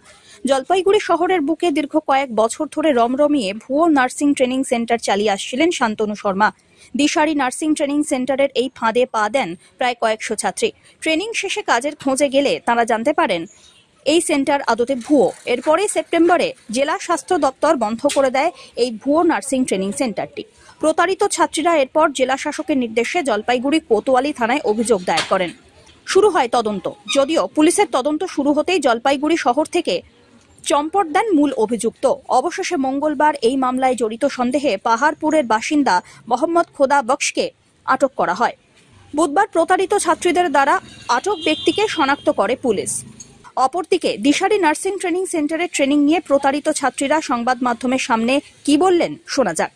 জলপাইগুড়ি শহরের বুকে দীর্ঘ কয়েক বছর ধরে রমরমিয়ে ভুয়ো নার্সিং ট্রেনিং সেন্টার চালিয়ে আসছিলেন শান্তনু শর্মা। দিশারি নার্সিং ট্রেনিং সেন্টারের এই ফাঁদে পা দেন প্রায় কয়েকশো ছাত্রী। ট্রেনিং শেষে কাজের খোঁজে গেলে তারা জানতে পারেন এই সেন্টার আদতে ভুয়ো। এরপরে সেপ্টেম্বরে জেলা স্বাস্থ্য দপ্তর বন্ধ করে দেয় এই ভুয়ো নার্সিং ট্রেনিং সেন্টারটি। প্রতারিত ছাত্রীরা এরপর জেলা শাসকের নির্দেশে জলপাইগুড়ি কোতোয়ালি থানায় অভিযোগ দায়ের করেন। শুরু হয় তদন্ত, যদিও পুলিশের তদন্ত শুরু হতেই জলপাইগুড়ি শহর থেকে চম্পট দেন মূল অভিযুক্ত। অবশেষে মঙ্গলবার এই মামলায় জড়িত সন্দেহে পাহাড়পুরের বাসিন্দা মোহাম্মদ খোদা বক্সকে আটক করা হয়। বুধবার প্রতারিত ছাত্রীদের দ্বারা আটক ব্যক্তিকে শনাক্ত করে পুলিশ। অপরদিকে দিশারি নার্সিং ট্রেনিং সেন্টারে ট্রেনিং নিয়ে প্রতারিত ছাত্রীরা সংবাদ মাধ্যমের সামনে কি বললেন শোনা যাক।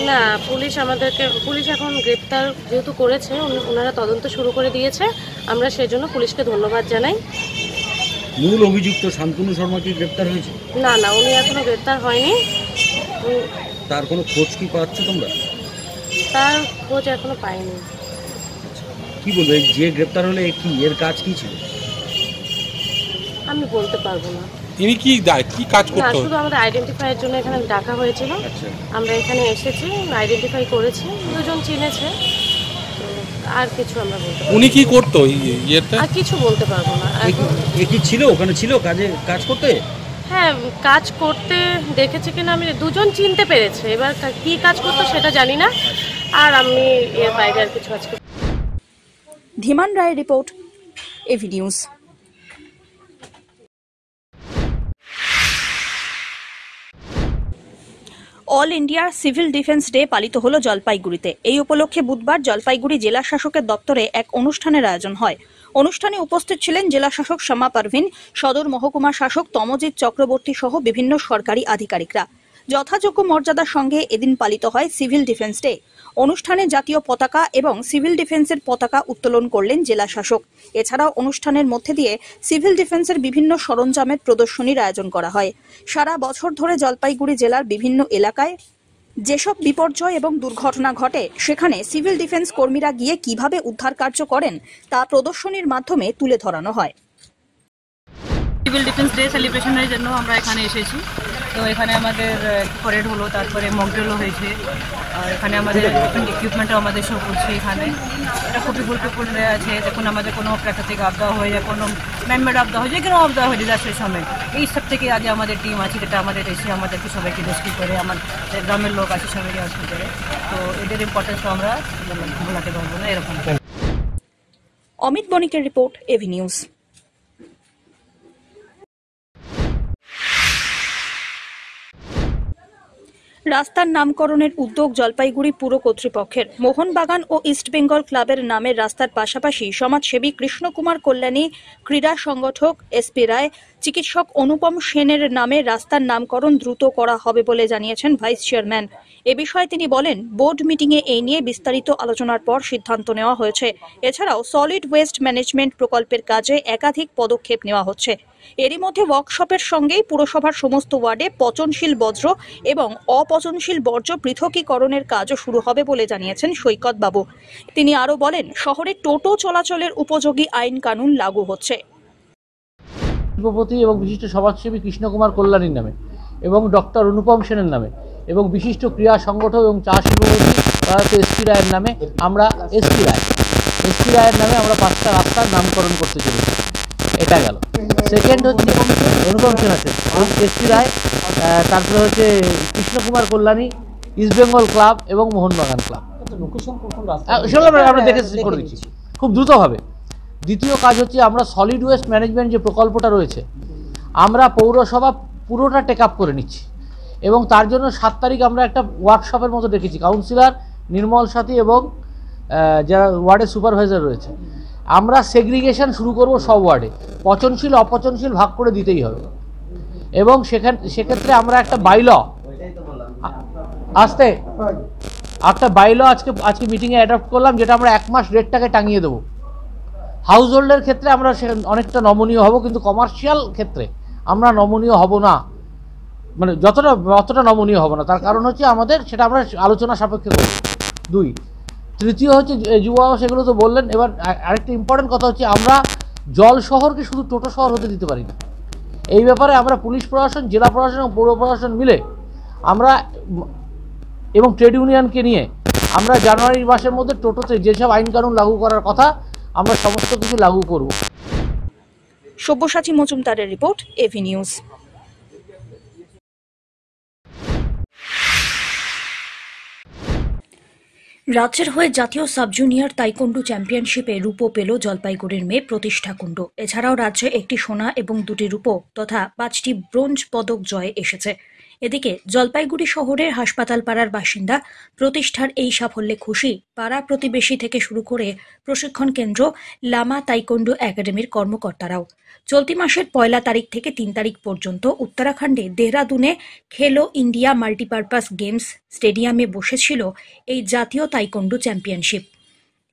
না, পুলিশ এখন গ্রেপ্তার যেহেতু করেছে, ওনারা তদন্ত শুরু করে দিয়েছে, আমরা সেজন্য পুলিশকে ধন্যবাদ জানাই। মূল অভিযুক্ত শান্তনু শর্মা কি গ্রেপ্তার হয়েছে? না না, উনি এখনো গ্রেপ্তার হয়নি। তার কোনো খোঁজ কি পাচ্ছ তোমরা? তার খোঁজ এখনো পাইনি। কি বলবে, যে গ্রেপ্তার হলে কি এর কাজ কি ছিল? আমি বলতে পারবো না। ইনি কি কাজ করতেন? শুধু আমাদের আইডেন্টিফাই এর জন্য এখানে ডাকা হয়েছিল। আমরা এখানে এসেছি, আইডেন্টিফাই করেছি, দুজন চিনেছে, আর কিছু আমরা বলতে পারবো। উনি কি করতো ইয়েতে? আর কিছু বলতে পারবো না। কি ছিল ওখানে, ছিল কাজ করতে? হ্যাঁ, কাজ করতে দেখেছি কিনা আমি, দুজন চিনতে পেরেছে, এবার কি কাজ করতো সেটা জানি না, আর আমি এর বাইরে আর কিছু আজকে। Dhiman Roy report, AV news. All India civil defence day পালিত হল জলপাইগুড়িতে। এই উপলক্ষে বুধবার জলপাইগুড়ি জেলা শাসকের দপ্তরে এক অনুষ্ঠানের আয়োজন হয়। অনুষ্ঠানে উপস্থিত ছিলেন জেলা শাসক শামা পারভিন, সদর মহকুমা শাসক তমজিৎ চক্রবর্তী সহ বিভিন্ন সরকারি আধিকারিকরা। যথাযোগ্য মর্যাদার সঙ্গে এদিন পালিত হয় সিভিল ডিফেন্স ডে। অনুষ্ঠানে জাতীয় পতাকা এবং সিভিল ডিফেন্সের পতাকা উত্তোলন করলেন জেলা শাসক। এছাড়াও অনুষ্ঠানের মধ্যে দিয়ে সিভিল ডিফেন্সের বিভিন্ন সরঞ্জামের প্রদর্শনীর আয়োজন করা হয়। সারা বছর ধরে জলপাইগুড়ি জেলার বিভিন্ন এলাকায় যেসব বিপর্যয় এবং দুর্ঘটনা ঘটে সেখানে সিভিল ডিফেন্স কর্মীরা গিয়ে কিভাবে উদ্ধার কার্য করেন তা প্রদর্শনীর মাধ্যমে তুলে ধরানো হয়। সিভিল ডিফেন্স ডে সেলিব্রেশনের জন্য আমরা এখানে এসেছি। তো এখানে আমাদের প্যারেড হলো, তারপরে মকড্রিলও হয়েছে, আর এখানে আমাদের ইকুইপমেন্টও আমাদের শো করছে। এখানে এটা খুবই গুরুত্বপূর্ণ আছে। দেখুন আমাদের কোনো প্রাকৃতিক আপদা হয়ে যায়, কোনো ম্যানমেড আপদা হয়ে যায়, কোনো আপদা হয় ডিজাস্টারের সময়, এই সব থেকে আজ আমাদের টিম আছে যেটা আমাদের এসে আমাদেরকে সবাইকে রেস্কিউ করে, আমাদের গ্রামের লোক আছে সবাইকে রেস্কিউ করে। তো এদের ইম্পর্টেন্সটা আমরা ভোলাতে পারবো না এরকম। অমিত বণিকের রিপোর্ট, এভি নিউজ। রাস্তার নামকরণের উদ্যোগ জলপাইগুড়ি পুর কর্তৃপক্ষের। মোহনবাগান ও ইস্টবেঙ্গল ক্লাবের নামের রাস্তার পাশাপাশি সমাজসেবী কৃষ্ণকুমার কল্যাণী, ক্রীড়া সংগঠক এসপি রায়, চিকিৎসক অনুপম সেনের নামে রাস্তার নামকরণ দ্রুত করা হবে বলে জানিয়েছেন ভাইস চেয়ারম্যান। এ বিষয়ে তিনি বলেন, বোর্ড মিটিংয়ে এই নিয়ে বিস্তারিত আলোচনার পর সিদ্ধান্ত নেওয়া হয়েছে। এছাড়াও সলিড ওয়েস্ট ম্যানেজমেন্ট প্রকল্পের কাজে একাধিক পদক্ষেপ নেওয়া হচ্ছে। এরই মধ্যে ওয়ার্কশপের সঙ্গেই পুরসভার সমস্ত ওয়ার্ডে পচনশীল বজ্র এবং অপচনশীল বর্জ্য পৃথকীকরণের কাজও শুরু হবে বলে জানিয়েছেন সৈকত বাবু। তিনি আরও বলেন, শহরে টোটো চলাচলের উপযোগী আইন কানুন লাগু হচ্ছে। শিল্পপতি এবং বিশিষ্ট সমাজসেবী কৃষ্ণকুমার কল্যাণীর নামে এবং ডক্টর অনুপম সেনের নামে এবং বিশিষ্ট ক্রীড়া সংগঠক এবং চা শিল্পপতি এসপি রায়ের নামে আমরা এসপি রায়ের নামে আমরা 5টা রাস্তার নামকরণ করতে চলেছি। এটা গেল। সেকেন্ড হচ্ছে অনুপম সেন আছে এবং এসপি রায়, তারপরে হচ্ছে কৃষ্ণকুমার কল্যাণী, ইস্টবেঙ্গল ক্লাব এবং মোহনবাগান ক্লাব। সেগুলো আমরা দেখে করে দিচ্ছি খুব দ্রুতভাবে। দ্বিতীয় কাজ হচ্ছে আমরা সলিড ওয়েস্ট ম্যানেজমেন্ট যে প্রকল্পটা রয়েছে আমরা পৌরসভা পুরোটা টেক আপ করে নিচ্ছি এবং তার জন্য 7 তারিখ আমরা একটা ওয়ার্কশপের মতো ডেকেছি। কাউন্সিলর নির্মল সাথী এবং যারা ওয়ার্ডের সুপারভাইজার রয়েছে, আমরা সেগ্রিগেশন শুরু করব সব ওয়ার্ডে। পচনশীল অপচনশীল ভাগ করে দিতেই হবে এবং সেক্ষেত্রে আমরা একটা বাইল আজকে মিটিংয়ে অ্যাডপ্ট করলাম, যেটা আমরা 1 মাস রেটটাকে টাঙিয়ে দেবো। হাউস হোল্ডের ক্ষেত্রে আমরা অনেকটা নমনীয় হব, কিন্তু কমার্শিয়াল ক্ষেত্রে আমরা নমনীয় হব না, মানে যতটা নমনীয় হব না। তার কারণ হচ্ছে সেটা আমরা আলোচনা সাপেক্ষে করব। 2, তৃতীয় হচ্ছে যুব আবাস, এগুলো তো বললেন। এবার আরেকটা ইম্পর্টেন্ট কথা হচ্ছে আমরা জল শহরকে শুধু টোটো শহর হতে দিতে পারি না। এই ব্যাপারে আমরা পুলিশ প্রশাসন, জেলা প্রশাসন এবং পৌর প্রশাসন মিলে আমরা এবং ট্রেড ইউনিয়নকে নিয়ে আমরা জানুয়ারি মাসের মধ্যে টোটোতে যেসব আইন কানুন লাগু করার কথা আমরা সমস্ত কিছু লাগু করব। সব্যসাচী মজুমদারের রিপোর্ট, এভি নিউজ। রাজ্যের হয়ে জাতীয় সাব জুনিয়র তাইকোন্ডু চ্যাম্পিয়নশিপে রূপো পেল জলপাইগুড়ির মেয়ে প্রতিষ্ঠা কুণ্ডু। এছাড়াও রাজ্যে 1টি সোনা এবং 2টি রূপো তথা 5টি ব্রোঞ্জ পদক জয় এসেছে। এদিকে জলপাইগুড়ি শহরের হাসপাতাল পাড়ার বাসিন্দা প্রতিষ্ঠার এই সাফল্যে খুশি পাড়া প্রতিবেশী থেকে শুরু করে প্রশিক্ষণ কেন্দ্র লামা তাইকোন্ডু একাডেমির কর্মকর্তারাও। চলতি মাসের 1 তারিখ থেকে 3 তারিখ পর্যন্ত উত্তরাখণ্ডে দেহরাদুনে খেলো ইন্ডিয়া মাল্টিপারপাস গেমস স্টেডিয়ামে বসেছিল এই জাতীয় তাইকোন্ডু চ্যাম্পিয়নশিপ।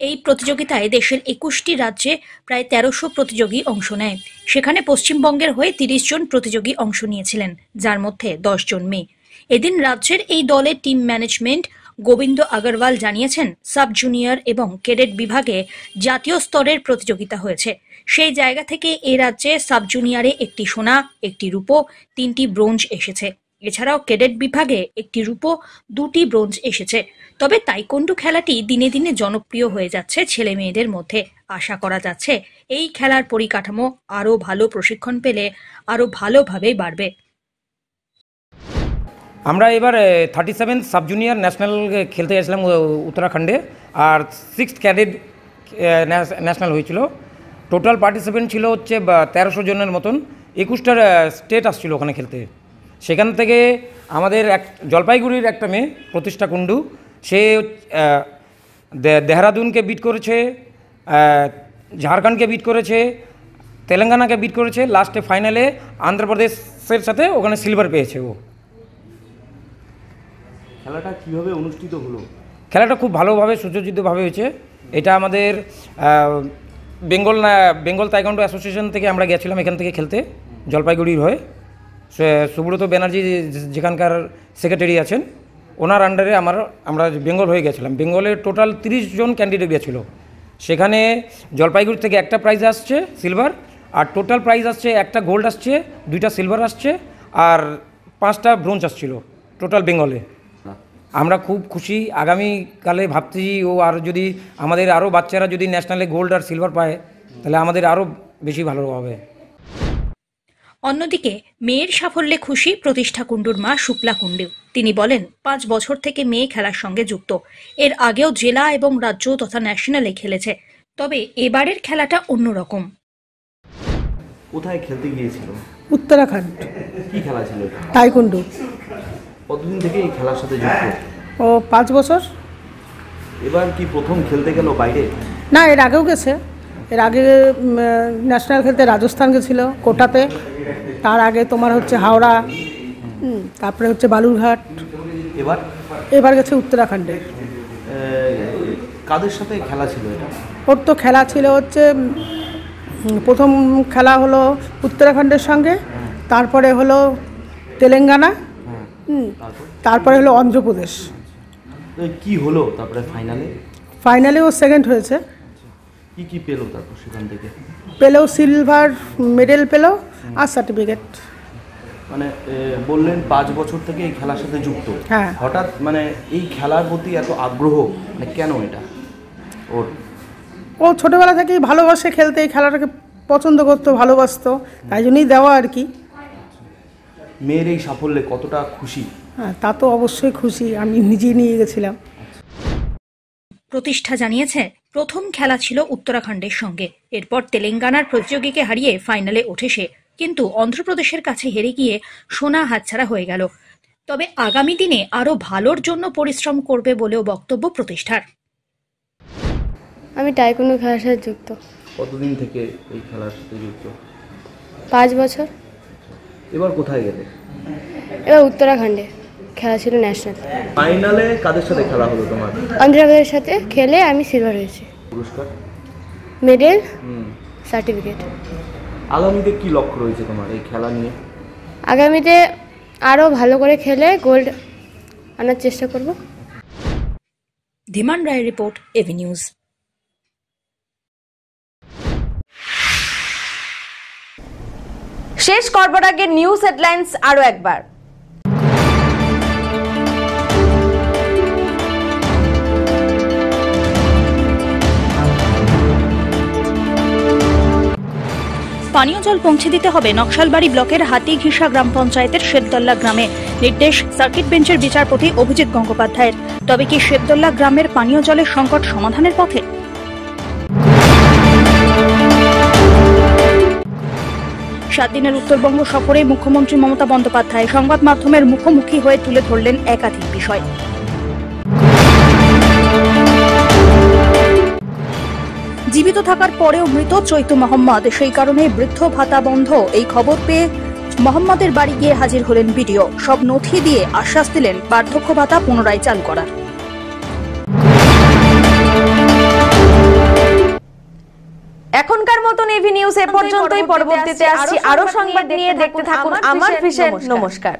এই প্রতিযোগিতায় দেশের 21টি রাজ্যে প্রায় 1300 প্রতিযোগী অংশ নেয়। সেখানে পশ্চিমবঙ্গের হয়ে 30 জন প্রতিযোগী অংশ নিয়েছিলেন, যার মধ্যে 10 জন মেয়ে। এদিন রাজ্যের এই দলের টিম ম্যানেজমেন্ট গোবিন্দ আগরওয়াল জানিয়েছেন, সাব জুনিয়র এবং ক্যাডেট বিভাগে জাতীয় স্তরের প্রতিযোগিতা হয়েছে। সেই জায়গা থেকে এ রাজ্যে সাব জুনিয়রে 1টি সোনা, 1টি রূপো, 3টি ব্রোঞ্জ এসেছে। এছাড়াও ক্যাডেট বিভাগে 1টি রূপো, 2টি ব্রোঞ্জ এসেছে। তবে তাইকোন্ডু খেলাটি দিনে দিনে জনপ্রিয় হয়ে যাচ্ছে ছেলে মেয়েদের মধ্যে। আশা করা যাচ্ছে এই খেলার পরিকাঠামো আরও ভালো প্রশিক্ষণ পেলে আরও ভালোভাবেই বাড়বে। আমরা এবার 37 সাব জুনিয়র ন্যাশনাল খেলতে গেছিলাম উত্তরাখণ্ডে, আর 6th ক্যাডেট ন্যাশনাল হয়েছিল। টোটাল পার্টিসিপেন্ট ছিল হচ্ছে 1300 জনের মতন। 21টা স্টেট আসছিল ওখানে খেলতে। সেখান থেকে আমাদের জলপাইগুড়ির একটা মেয়ে প্রতিষ্ঠা কুণ্ডু, সে দেহরাদুনকে বিট করেছে, ঝাড়খণ্ডকে বিট করেছে, তেলেঙ্গানাকে বিট করেছে, লাস্টে ফাইনালে অন্ধ্রপ্রদেশের সাথে ওখানে সিলভার পেয়েছে ও। 37 সাব জুনিয়র ন্যাশনাল খেলতে গেছিলাম উত্তরাখণ্ডে, আর 6th ক্যাডেট ন্যাশনাল হয়েছিল। টোটাল পার্টিসিপেন্ট ছিল হচ্ছে 1300 জনের মতন। 21টা স্টেট আসছিল ওখানে খেলতে। সেখান থেকে আমাদের জলপাইগুড়ির একটা মেয়ে প্রতিষ্ঠা কুণ্ডু, সে দেহরাদুনকে বিট করেছে, খেলাটা কিভাবে অনুষ্ঠিত হলো? খেলাটা খুব ভালোভাবে সুসজ্জিতভাবে হয়েছে। এটা আমাদের বেঙ্গল তাইকোয়ান্ডো অ্যাসোসিয়েশন থেকে আমরা গেছিলাম এখান থেকে খেলতে, জলপাইগুড়ির হয়ে। সুব্রত ব্যানার্জি যেখানকার সেক্রেটারি আছেন, ওনার আন্ডারে আমরা বেঙ্গল হয়ে গেছিলাম। বেঙ্গলের টোটাল 30 জন ক্যান্ডিডেট গেছিলো। সেখানে জলপাইগুড়ি থেকে একটা প্রাইজ আসছে সিলভার, আর টোটাল প্রাইজ আসছে একটা গোল্ড আসছে, 2টা সিলভার আসছে, আর 5টা ব্রোঞ্জ আসছিল টোটাল বেঙ্গলে। আমরা খুব খুশি। আগামীকালে ভাবছি আর যদি আমাদের আরও বাচ্চারা যদি ন্যাশনালে গোল্ড আর সিলভার পায় তাহলে আমাদের আরও বেশি ভালো হবে। অন্যদিকে মেয়ের সাফল্যে খুশি প্রতিষ্ঠা কুণ্ডুর মা শুক্লা কুণ্ডু। তিনি বলেন 5 বছর থেকে মেয়ে খেলার সঙ্গে যুক্ত। এর আগেও জেলা এবং রাজ্য তথা ন্যাশনালে খেলেছে, তবে এবারের খেলাটা অন্যরকম। কোথায় খেলতে গিয়েছিল? উত্তরাখণ্ড। কি খেলা ছিল এটা? তাইকোন্ডো। কতদিন থেকে এই খেলার সাথে যুক্ত? 5 বছর। এবার কি প্রথম খেলতে গেল বাইরে? না, এর আগেও গেছে। এর আগে ন্যাশনাল খেলতে রাজস্থান গেছিল, কোটাতে। তার আগে তোমার হচ্ছে হাওড়া, তারপরে হচ্ছে বালুরঘাট। এবার গেছে উত্তরাখণ্ডে। কাদের সাথে খেলা ছিল এটা? ওর তো খেলা ছিল হচ্ছে প্রথম খেলা হলো উত্তরাখণ্ডের সঙ্গে, তারপরে হলো তেলেঙ্গানা, তারপরে হলো অন্ধ্রপ্রদেশ। কি হলো তারপরে ফাইনালে ও সেকেন্ড হয়েছে। কি পেলো তারপর সেখান থেকে? পেলো সিলভার মেডেল পেলো আর সার্টিফিকেট। মানে বললেন 5 বছর থেকে এই খেলার সাথে যুক্ত। হ্যাঁ। হঠাৎ মানে এই খেলার প্রতি এত আগ্রহ মানে কেন এটা? ও ছোটবেলা থেকেই ভালোবাসে খেলতে, এই খেলাটাকে পছন্দ করতো, ভালোবাসতো, তাই জন্যই দেওয়া আর কি। মেয়ের এই সাফল্যে কতটা খুশি? হ্যাঁ, তা তো অবশ্যই খুশি, আমি নিজেই নিয়ে গেছিলাম। প্রতিষ্ঠা জানিয়েছে প্রথম খেলা ছিল উত্তরাখণ্ডের সঙ্গে, এরপর তেলেঙ্গানার প্রতিযোগীকে হারিয়ে ফাইনালে ওঠে সে, কিন্তু অন্ধ্রপ্রদেশের কাছে হেরে গিয়ে সোনা হাতছাড়া হয়ে গেল। তবে আগামী দিনে আরো ভালোর জন্য পরিশ্রম করবে বলেও বক্তব্য প্রতিষ্ঠার। আমি তাইকোন্ডো খেলার সাথে যুক্ত। কতদিন থেকে এই খেলার সাথে যুক্ত? 5 বছর। এবার কোথায় গেলে? এবার উত্তরাখণ্ডে খেলা ছিল ন্যাশনাল। ফাইনালে কাদের সাথে খেলা হলো তোমার? অন্ধ্রপ্রদেশের সাথে খেলে আমি সিলভার হয়েছি। পুরস্কার? Medal, certificate. আগামীতে কি লক্ষ্য রয়েছে তোমার এই খেলা নিয়ে? আগামীতে আরও ভালো করে খেলে গোল্ড আনার চেষ্টা করব। ধীমান রায়ের রিপোর্ট, এভি নিউজ। শেষ করবার আগে নিউজ হেডলাইন্স আরো একবার। পানীয় জল পৌঁছে দিতে হবে নকশালবাড়ি ব্লকের হাতিঘিসা গ্রাম পঞ্চায়েতের শেদদল্লা গ্রামে, নির্দেশ সার্কিট বেঞ্চের বিচারপতি অভিজিৎ গঙ্গোপাধ্যায়ের। তবে কি শেদদল্লা গ্রামের পানীয় জলের সংকট সমাধানের পথে? 7 দিনের উত্তরবঙ্গ সফরে মুখ্যমন্ত্রী মমতা বন্দ্যোপাধ্যায় সংবাদ মাধ্যমের মুখোমুখি হয়ে তুলে ধরলেন একাধিক বিষয়। জীবিত থাকার পরেও মৃত চৈতু মোহাম্মদ, সেই কারণে বৃদ্ধ ভাতা বন্ধ। এই খবর পেয়ে মোহাম্মদের বাড়ি গিয়ে হাজির হলেন বিডিও। সব নথি দিয়ে আশ্বাস দিলেন বার্ধক্য ভাতা পুনরায় চালু করার। এখনকার মতন এভি নিউজ এ পর্যন্তই। পরবর্তীতে আসছি আরো সংবাদ নিয়ে। দেখতে থাকুন আমার ভিশন। নমস্কার।